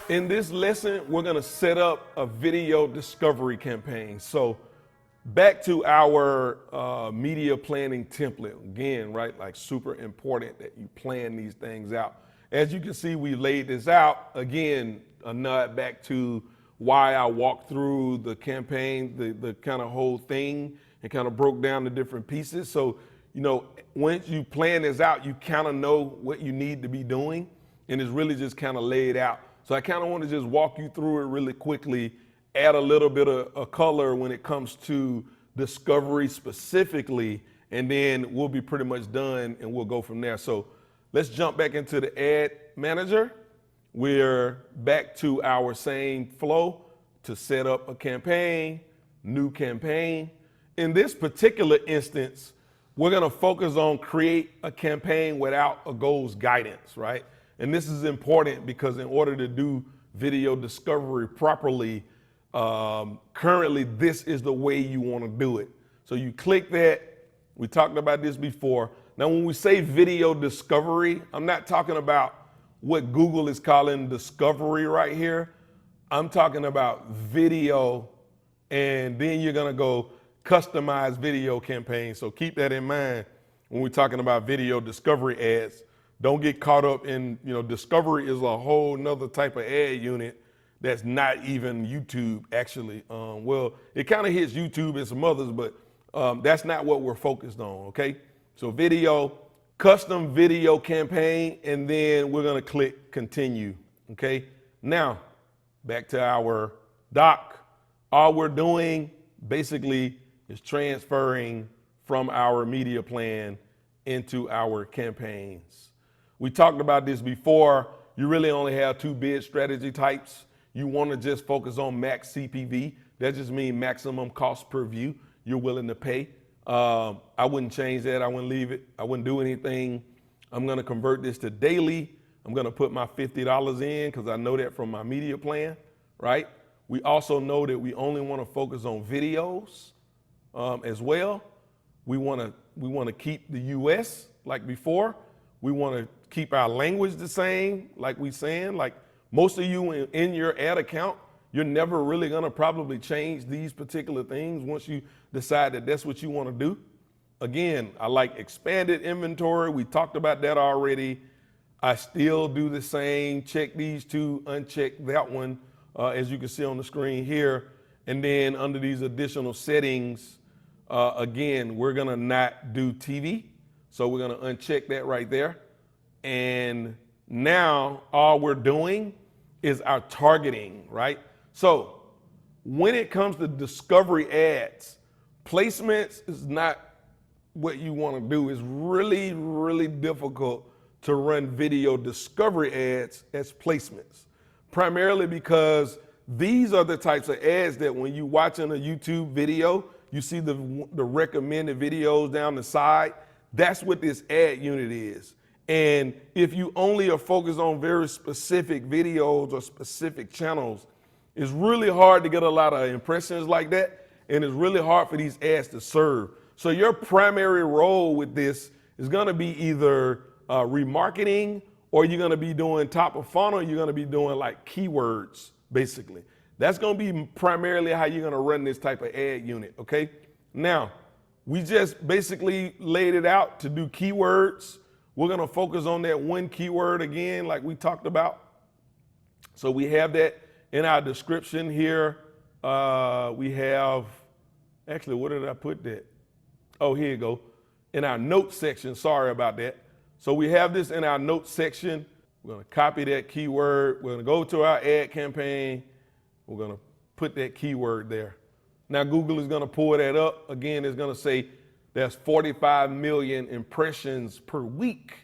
In this lesson, we're gonna set up a video discovery campaign. So back to our media planning template. Again, right, like super important that you plan these things out. As you can see, we laid this out. Again, a nod back to why I walked through the campaign, the kind of whole thing, and kind of broke down the different pieces. So, you know, once you plan this out, you kind of know what you need to be doing, and it's really just kind of laid out. So I kind of want to just walk you through it really quickly, add a little bit of color when it comes to discovery specifically, and then we'll be pretty much done and we'll go from there. So let's jump back into the ad manager. We're back to our same flow to set up a campaign, new campaign. In this particular instance, we're gonna focus on create a campaign without a goals guidance, right? And this is important because in order to do video discovery properly, currently this is the way you want to do it. So you click that. We talked about this before. Now, when we say video discovery, I'm not talking about what Google is calling discovery right here. I'm talking about video, and then you're going to go customize video campaign. So keep that in mind when we're talking about video discovery ads. Don't get caught up in, discovery is a whole nother type of ad unit that's not even YouTube actually. Well, it kind of hits YouTube and some others, but that's not what we're focused on, okay? So video, custom video campaign, and then we're gonna click continue, okay? Now, back to our doc. All we're doing basically is transferring from our media plan into our campaigns. We talked about this before. You really only have two bid strategy types. You want to just focus on max CPV. That just means maximum cost per view you're willing to pay. I wouldn't change that. I wouldn't leave it. I wouldn't do anything. I'm going to convert this to daily. I'm going to put my $50 in because I know that from my media plan, right? We also know that we only want to focus on videos as well. We want to keep the US like before. We want to keep our language the same, like we saying. Like most of you in your ad account, you're never really gonna probably change these particular things once you decide that that's what you want to do. Again, I like expanded inventory. We talked about that already. I still do the same. Check these two, uncheck that one, as you can see on the screen here. And then under these additional settings, again, we're gonna not do TV. So we're gonna uncheck that right there. And now all we're doing is our targeting, right? So when it comes to discovery ads, placements is not what you wanna do. It's really, really difficult to run video discovery ads as placements, primarily because these are the types of ads that when you're watching a YouTube video, you see the recommended videos down the side. That's what this ad unit is. And if you only are focused on very specific videos or specific channels, it's really hard to get a lot of impressions like that. And it's really hard for these ads to serve. So your primary role with this is gonna be either remarketing, or you're gonna be doing top of funnel, you're gonna be doing like keywords, basically. That's gonna be primarily how you're gonna run this type of ad unit, okay? Now, we just basically laid it out to do keywords. We're gonna focus on that one keyword again, like we talked about. So we have that in our description here. We have, actually, where did I put that? Oh, here you go. In our notes section, sorry about that. So we have this in our notes section. We're gonna copy that keyword. We're gonna go to our ad campaign. We're gonna put that keyword there. Now Google is gonna pull that up. Again, it's gonna say there's 45 million impressions per week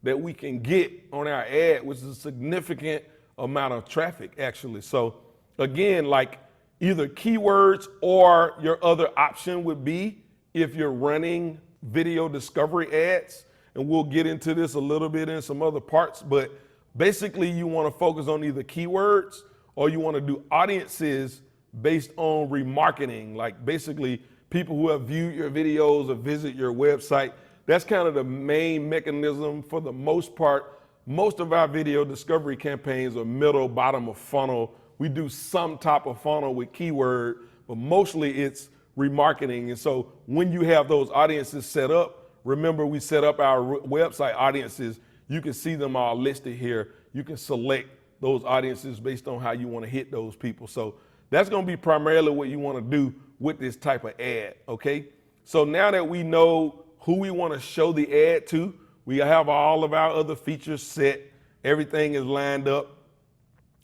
that we can get on our ad, which is a significant amount of traffic actually. So again, like either keywords or your other option would be if you're running video discovery ads, and we'll get into this a little bit in some other parts, but basically you wanna focus on either keywords or you wanna do audiences based on remarketing, like basically people who have viewed your videos or visit your website. That's kind of the main mechanism for the most part most of our video discovery campaigns are middle, bottom of funnel. We do some top of funnel with keyword, but mostly it's remarketing. And so when you have those audiences set up, remember we set up our website audiences. You can see them all listed here. You can select those audiences based on how you want to hit those people. So that's going to be primarily what you want to do with this type of ad, okay? So now that we know who we want to show the ad to, we have all of our other features set. Everything is lined up.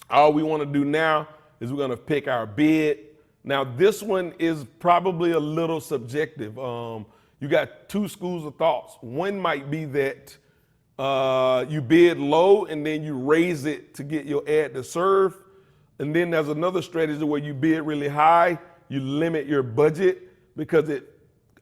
All we want to do now is we're going to pick our bid. Now, this one is probably a little subjective. You got two schools of thoughts. One might be that you bid low and then you raise it to get your ad to serve. And then there's another strategy where you bid really high, you limit your budget because it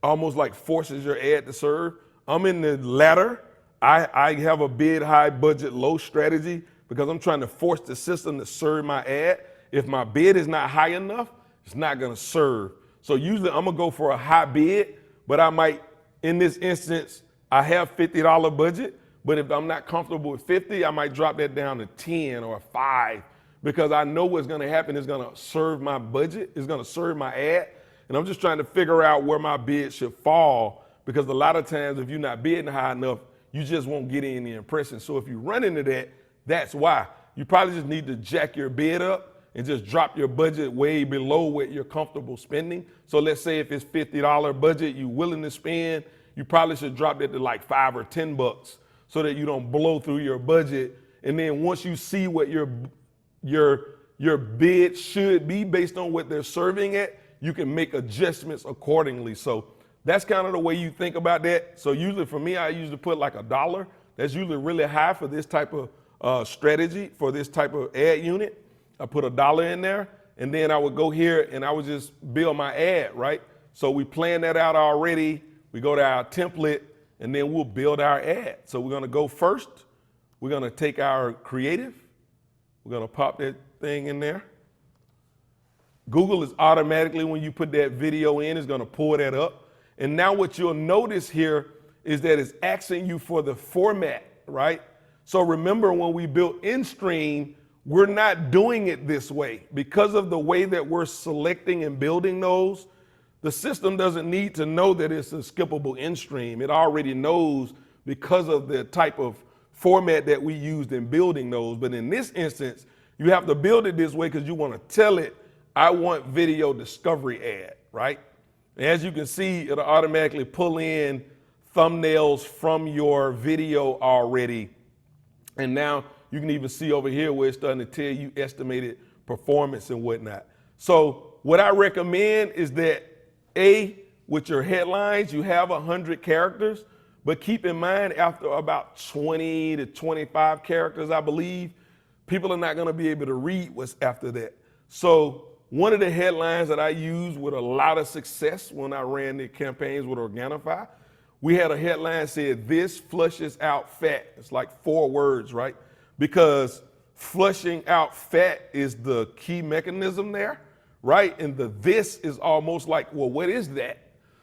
almost like forces your ad to serve. I'm in the latter. I have a bid high, budget low strategy because I'm trying to force the system to serve my ad. If my bid is not high enough, it's not gonna serve. So usually I'm gonna go for a high bid, but I might, in this instance, I have $50 budget, but if I'm not comfortable with 50, I might drop that down to 10 or 5 because I know what's gonna happen is gonna serve my budget, it's gonna serve my ad, and I'm just trying to figure out where my bid should fall because a lot of times if you're not bidding high enough, you just won't get any impressions. So if you run into that, that's why. You probably just need to jack your bid up and just drop your budget way below what you're comfortable spending. So let's say if it's $50 budget you're willing to spend, you probably should drop that to like $5 or $10 so that you don't blow through your budget. And then once you see what your bid should be based on what they're serving at, you can make adjustments accordingly. So that's kind of the way you think about that. So usually for me, I usually put like $1. That's usually really high for this type of strategy, for this type of ad unit. I put $1 in there, and then I would go here and I would just build my ad, right? So we plan that out already. We go to our template, and then we'll build our ad. So we're gonna go first. We're gonna take our creative. We're gonna pop that thing in there. Google is automatically, when you put that video in, is gonna pull that up. And now what you'll notice here is that it's asking you for the format, right? So remember when we built InStream, we're not doing it this way. Because of the way that we're selecting and building those, the system doesn't need to know that it's a skippable InStream. It already knows because of the type of format that we used in building those. But in this instance, you have to build it this way because you want to tell it, I want video discovery ad, right? As you can see, it'll automatically pull in thumbnails from your video already. And now you can even see over here where it's starting to tell you estimated performance and whatnot. So what I recommend is that with your headlines, you have 100 characters, but keep in mind after about 20 to 25 characters, I believe, people are not gonna be able to read what's after that. So one of the headlines that I used with a lot of success when I ran the campaigns with Organifi, we had a headline that said, "This flushes out fat." It's like 4 words, right? Because flushing out fat is the key mechanism there, right? And the this is almost like, well, what is that?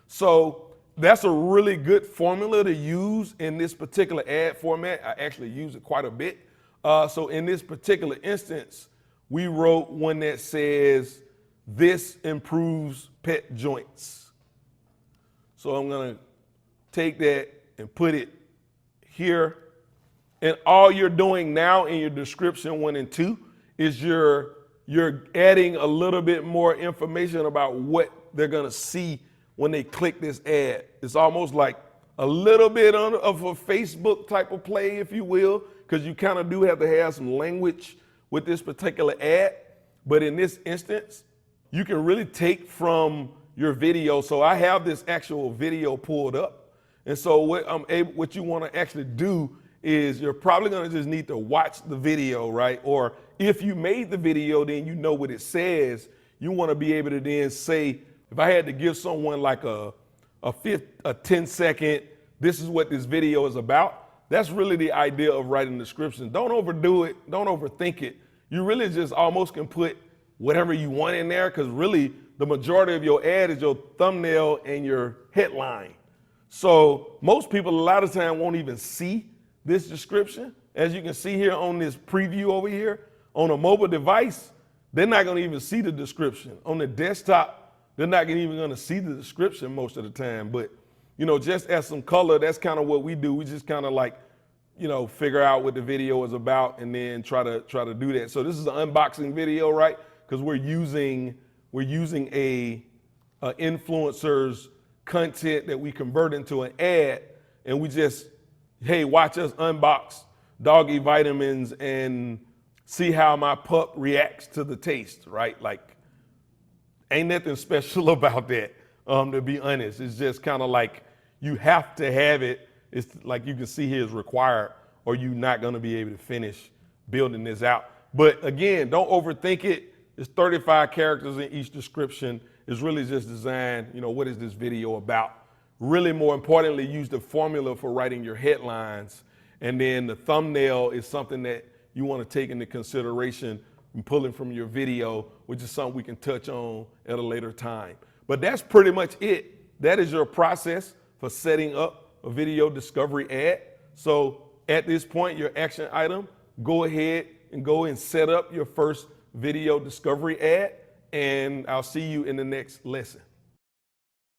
So that's a really good formula to use in this particular ad format. I actually use it quite a bit. So in this particular instance, we wrote one that says, "This improves pet joints." So I'm gonna take that and put it here. And all you're doing now in your description 1 and 2 is you're adding a little bit more information about what they're gonna see when they click this ad. It's almost like a little bit of a Facebook type of play, if you will, because you kind of do have to have some language with this particular ad. But in this instance, you can really take from your video. So I have this actual video pulled up. And so what you want to actually do is you're probably going to just need to watch the video, right? Or if you made the video, then you know what it says. You want to be able to then say, if I had to give someone like a 10-second, this is what this video is about, that's really the idea of writing descriptions. Don't overdo it. Don't overthink it. You really just almost can put whatever you want in there because really the majority of your ad is your thumbnail and your headline. So most people a lot of time won't even see this description as you can see here on this preview over here, on a mobile device, they're not going to even see the description. On the desktop, they're not even going to see the description most of the time. But, you know, just as some color, that's kind of what we do. We just kind of like, you know, figure out what the video is about and then try to do that. So this is an unboxing video, right? Because we're using a influencer's content that we convert into an ad, and we just, hey, watch us unbox doggy vitamins and see how my pup reacts to the taste, right? Like, ain't nothing special about that, to be honest. It's just kind of like you have to have it. It's like you can see here is required, or you're not going to be able to finish building this out. But again, don't overthink it. It's 35 characters in each description. It's really just designed, you know, what is this video about? Really, more importantly, use the formula for writing your headlines. And then the thumbnail is something that you want to take into consideration and pulling from your video, which is something we can touch on at a later time. But that's pretty much it. That is your process for setting up a video discovery ad. So at this point, your action item, go ahead and go and set up your first video discovery ad, and I'll see you in the next lesson.